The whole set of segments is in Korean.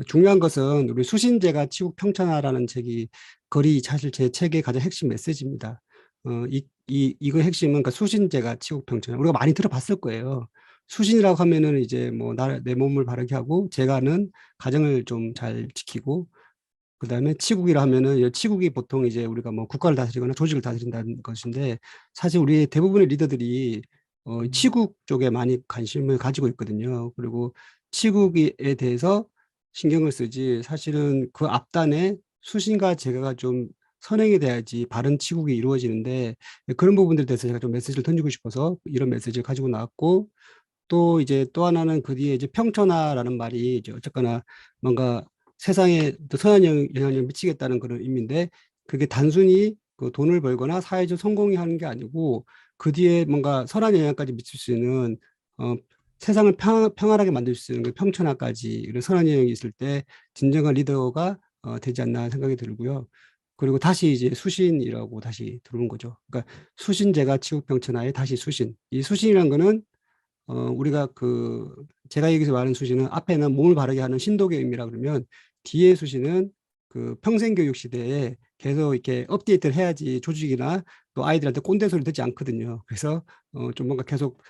중요한 것은 우리 수신제가 치국 평천하라는 책이 거리 사실 제 책의 가장 핵심 메시지입니다. 이거 핵심은 그러니까 수신제가 치국 평천. 우리가 많이 들어봤을 거예요. 수신이라고 하면은 이제 뭐 내 몸을 바르게 하고 제가는 가정을 좀 잘 지키고 그다음에 치국이라 하면은 이 치국이 보통 이제 우리가 뭐 국가를 다스리거나 조직을 다스린다는 것인데 사실 우리 대부분의 리더들이 치국 쪽에 많이 관심을 가지고 있거든요. 그리고 치국에 대해서 신경을 쓰지 사실은 그 앞단에 수신과 제가가 좀 선행이 돼야지 바른 치국이 이루어지는데 그런 부분들에 대해서 제가 좀 메시지를 던지고 싶어서 이런 메시지를 가지고 나왔고 또 이제 또 하나는 그 뒤에 이제 평천하라는 말이 이제 어쨌거나 뭔가 세상에 또 선한 영향을 미치겠다는 그런 의미인데 그게 단순히 그 돈을 벌거나 사회적 성공이 하는 게 아니고 그 뒤에 뭔가 선한 영향까지 미칠 수 있는 어, 세상을 평안하게 만들 수 있는 그 평천하까지 이런 선한 영향이 있을 때 진정한 리더가 되지 않나 생각이 들고요. 그리고 다시 이제 수신이라고 다시 들어온 거죠. 그러니까 수신제가 치국평천하에 다시 수신. 이 수신이라는 거는 우리가 그 제가 여기서 말하는 수시는 앞에는 몸을 바르게 하는 신독의 의미라 그러면 뒤에 수시는 그 평생교육 시대에 계속 이렇게 업데이트를 해야지 조직이나 또 아이들한테 꼰대 소리 듣지 않거든요. 그래서 좀 뭔가 계속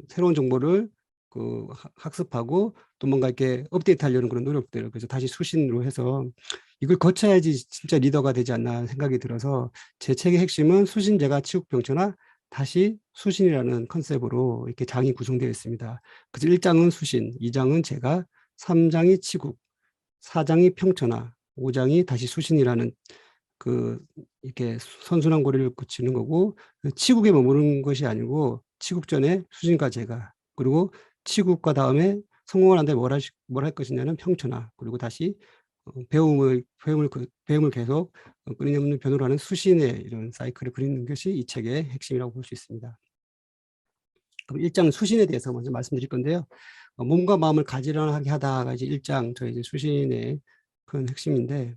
새로운 정보를 그 학습하고 또 뭔가 이렇게 업데이트 하려는 그런 노력들 그래서 다시 수신으로 해서 이걸 거쳐야지 진짜 리더가 되지 않나 생각이 들어서 제 책의 핵심은 수신제가 치국병천화 다시 수신이라는 컨셉으로 이렇게 장이 구성되어 있습니다. 그래서 1장은 수신, 2장은 제가, 3장이 치국, 4장이 평천화, 5장이 다시 수신이라는 그 이렇게 선순환 고리를 거치는 거고 치국에 머무는 것이 아니고 치국 전에 수신과 제가 그리고 치국과 다음에 성공을 한다면 뭘 할 것이냐는 평천화 그리고 다시 배움을 계속 끊임없는 변호를 하는 수신의 이런 사이클을 그리는 것이 이 책의 핵심이라고 볼 수 있습니다. 그럼 1장 수신에 대해서 먼저 말씀드릴 건데요. 몸과 마음을 가지런하게 하다가 이제 1장 저희 이제 수신의 큰 핵심인데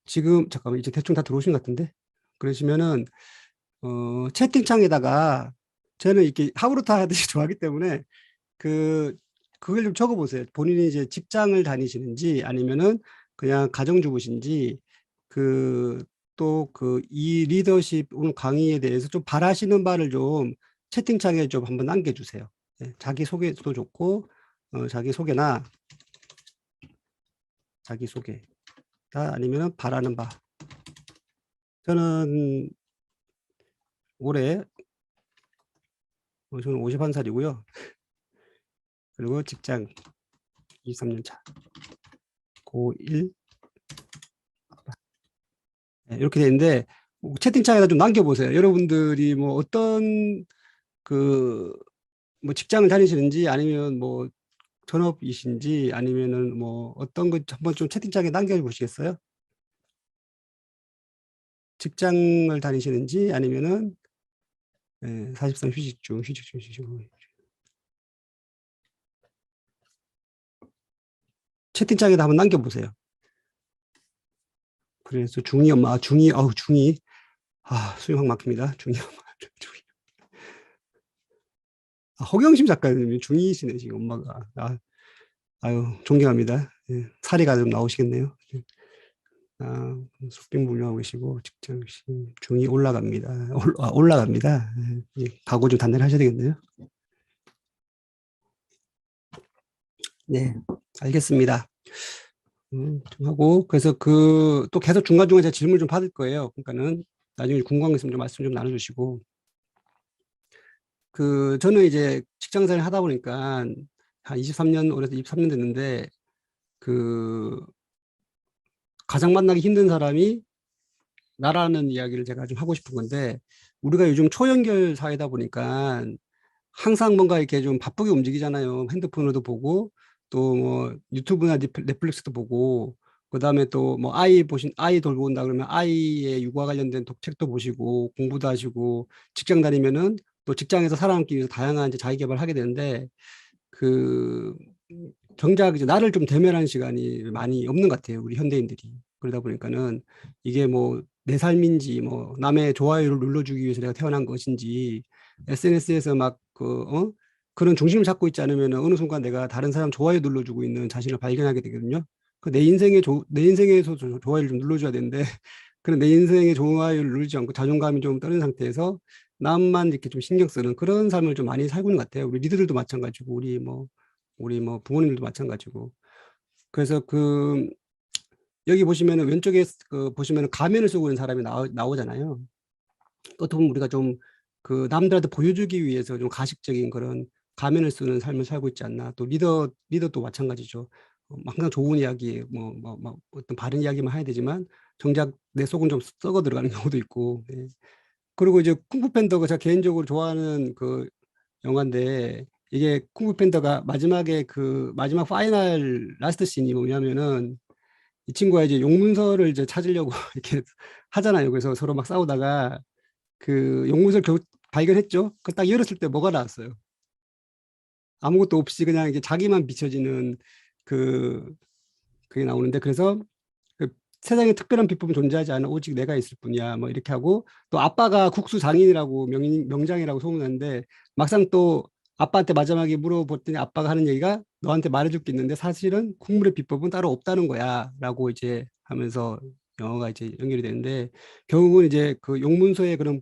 지금 잠깐만 이제 대충 다 들어오신 것 같은데 그러시면은 채팅창에다가 저는 이렇게 하우루타 하듯이 좋아하기 때문에 그 그걸 좀 적어보세요. 본인이 이제 직장을 다니시는지 아니면은 그냥 가정주부신지 그 또 그 이 리더십 오늘 강의에 대해서 좀 바라시는 바를 좀 채팅창에 좀 한번 남겨주세요. 네, 자기 소개도 좋고 자기 소개나 자기 소개 아니면은 바라는 바. 저는 올해 저는 51살이고요. 그리고 직장 23년 차. 고1 네, 이렇게 되는데 채팅창에다 좀 남겨보세요. 여러분들이 뭐 어떤 그 뭐 직장을 다니시는지 아니면 뭐 전업이신지 아니면은 뭐 어떤 거 한번 좀 채팅창에 남겨보시겠어요? 직장을 다니시는지 아니면은 사실상 휴직 중. 채팅창에다 한번 남겨보세요. 그래서 중이 엄마, 중이, 중이. 수영 확 막힙니다. 중이 엄마, 중이. 허경심 작가님이 중이시네, 지금 엄마가. 아유, 존경합니다. 예, 사리가 좀 나오시겠네요. 숙빈분명하고 계시고, 직장 중이 올라갑니다. 올라갑니다. 예, 각오 좀 단단히 하셔야 되겠네요. 네, 알겠습니다. 좀 하고, 그래서 또 계속 중간중간 제가 질문 좀 받을 거예요. 그러니까는 나중에 궁금한 거 있으면 좀 말씀 좀 나눠주시고. 저는 이제 직장 생활 하다 보니까 한 23년, 올해도 23년 됐는데, 그, 가장 만나기 힘든 사람이 나라는 이야기를 제가 좀 하고 싶은 건데, 우리가 요즘 초연결 사회다 보니까 항상 뭔가 이렇게 좀 바쁘게 움직이잖아요. 핸드폰으로도 보고, 또 뭐 유튜브나 넷플릭스도 보고, 그 다음에 또 뭐 아이 돌보 온다 그러면 아이의 육아 관련된 책도 보시고, 공부도 하시고, 직장 다니면은 또 직장에서 살아남기 위해서 다양한 이제 자기 개발을 하게 되는데, 그, 정작 이제 나를 좀 대면하는 시간이 많이 없는 것 같아요. 우리 현대인들이. 그러다 보니까는 이게 뭐 내 삶인지 뭐 남의 좋아요를 눌러주기 위해서 내가 태어난 것인지 SNS에서 막 그런 중심을 잡고 있지 않으면 어느 순간 내가 다른 사람 좋아요 눌러주고 있는 자신을 발견하게 되거든요. 그 내 인생에서 좋아요를 좀 눌러줘야 되는데 그런 내 인생의 좋아요를 누르지 않고 자존감이 좀 떨어진 상태에서 남만 이렇게 좀 신경 쓰는 그런 삶을 좀 많이 살고 있는 것 같아요. 우리 리더들도 마찬가지고 우리 부모님들도 마찬가지고. 그래서 여기 보시면은 왼쪽에 보시면은 가면을 쓰고 있는 사람이 나오잖아요. 어떻게 보면 우리가 좀 남들한테 보여주기 위해서 좀 가식적인 그런 가면을 쓰는 삶을 살고 있지 않나. 또 리더도 마찬가지죠. 항상 좋은 이야기, 어떤 바른 이야기만 해야 되지만 정작 내 속은 좀 썩어 들어가는 경우도 있고. 네. 그리고 이제 쿵푸 팬더가 제가 개인적으로 좋아하는 영화인데 이게 쿵푸 팬더가 마지막에 마지막 파이널 라스트 씬이 뭐냐면은 이 친구가 이제 용문서를 이제 찾으려고 이렇게 하잖아요. 그래서 서로 막 싸우다가 용문서를 겨우 발견했죠. 그 딱 열었을 때 뭐가 나왔어요. 아무것도 없이 그냥 이게 자기만 비춰지는 그 그게 나오는데 그래서 그 세상에 특별한 비법은 존재하지 않아 오직 내가 있을 뿐이야. 뭐 이렇게 하고 또 아빠가 국수 장인이라고 명장이라고 소문났는데 막상 또 아빠한테 마지막에 물어봤더니 아빠가 하는 얘기가 너한테 말해줄 게 있는데 사실은 국물의 비법은 따로 없다는 거야라고 이제 하면서 영화가 이제 연결이 되는데 결국은 이제 용문서의 그런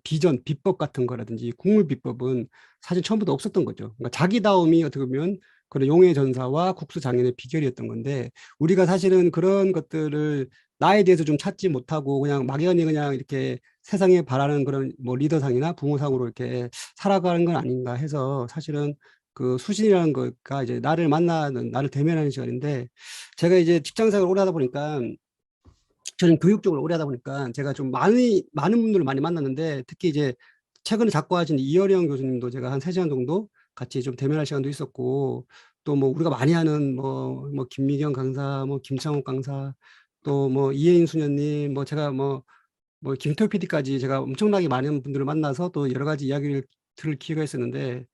비전, 비법 같은 거라든지 국물 비법은 사실 처음부터 없었던 거죠. 그러니까 자기다움이 어떻게 보면 그런 용의 전사와 국수 장인의 비결이었던 건데 우리가 사실은 그런 것들을 나에 대해서 좀 찾지 못하고 그냥 막연히 그냥 이렇게 세상에 바라는 그런 뭐 리더상이나 부모상으로 이렇게 살아가는 건 아닌가 해서 사실은 수신이라는 거가 이제 나를 대면하는 시간인데 제가 이제 직장 생활을 오래 하다 보니까 저는 교육 쪽을 오래 하다 보니까 제가 좀 많은 분들을 많이 만났는데 특히 이제 최근에 작고하신 이어령 교수님도 제가 한 3시간 정도 같이 좀 대면할 시간도 있었고 또 뭐 우리가 많이 하는 김미경 강사, 김창욱 강사 또 이혜인 수녀님 제가 김태호 PD까지 제가 엄청나게 많은 분들을 만나서 또 여러 가지 이야기를 들을 기회가 있었는데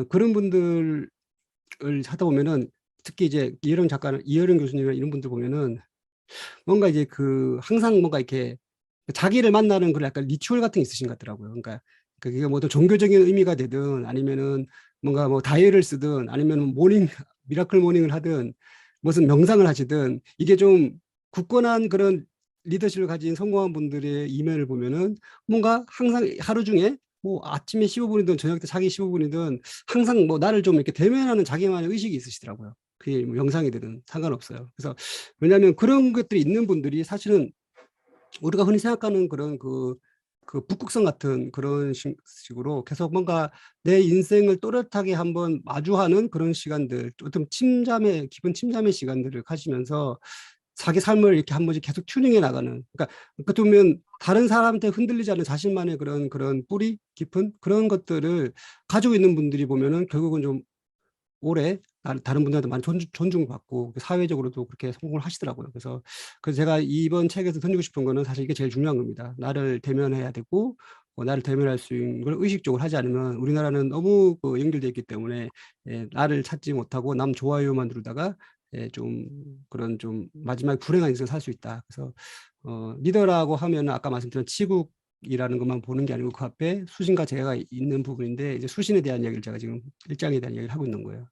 그런 분들을 하다 보면은 특히 이제 이어령 교수님이나 이런 분들 보면은 뭔가 이제 항상 뭔가 이렇게 자기를 만나는 그런 약간 리추얼 같은 게 있으신 것 같더라고요. 그러니까 그게 뭐 또 종교적인 의미가 되든 아니면은 뭔가 다이어를 쓰든 아니면 미라클 모닝을 하든 무슨 명상을 하시든 이게 좀 굳건한 그런 리더십을 가진 성공한 분들의 이면을 보면은 뭔가 항상 하루 중에 아침에 15분이든 저녁 때 자기 15분이든 항상 나를 좀 이렇게 대면하는 자기만의 의식이 있으시더라고요. 그게 뭐 영상이 되든 상관없어요. 그래서 왜냐하면 그런 것들이 있는 분들이 사실은 우리가 흔히 생각하는 그런 북극성 같은 그런 식으로 계속 뭔가 내 인생을 또렷하게 한번 마주하는 그런 시간들, 어떤 깊은 침잠의 시간들을 가지면서 자기 삶을 이렇게 한 번씩 계속 튜닝해 나가는. 그러니까 어떻게 보면 다른 사람한테 흔들리지 않는 자신만의 그런 뿌리 깊은 그런 것들을 가지고 있는 분들이 보면은 결국은 좀 오래 다른 분들한테 많이 존중받고 사회적으로도 그렇게 성공을 하시더라고요. 그래서 제가 이번 책에서 던지고 싶은 거는 사실 이게 제일 중요한 겁니다. 나를 대면해야 되고 나를 대면할 수 있는 걸 의식적으로 하지 않으면 우리나라는 너무 연결되어 있기 때문에 나를 찾지 못하고 남 좋아요만 누르다가 좀 그런 좀 마지막에 불행한 인생을 살 수 있다. 그래서 리더라고 하면 아까 말씀드린 치국이라는 것만 보는 게 아니고 그 앞에 수신과 재가 있는 부분인데 이제 수신에 대한 이야기를 제가 지금 일장에 대한 이야기를 하고 있는 거예요.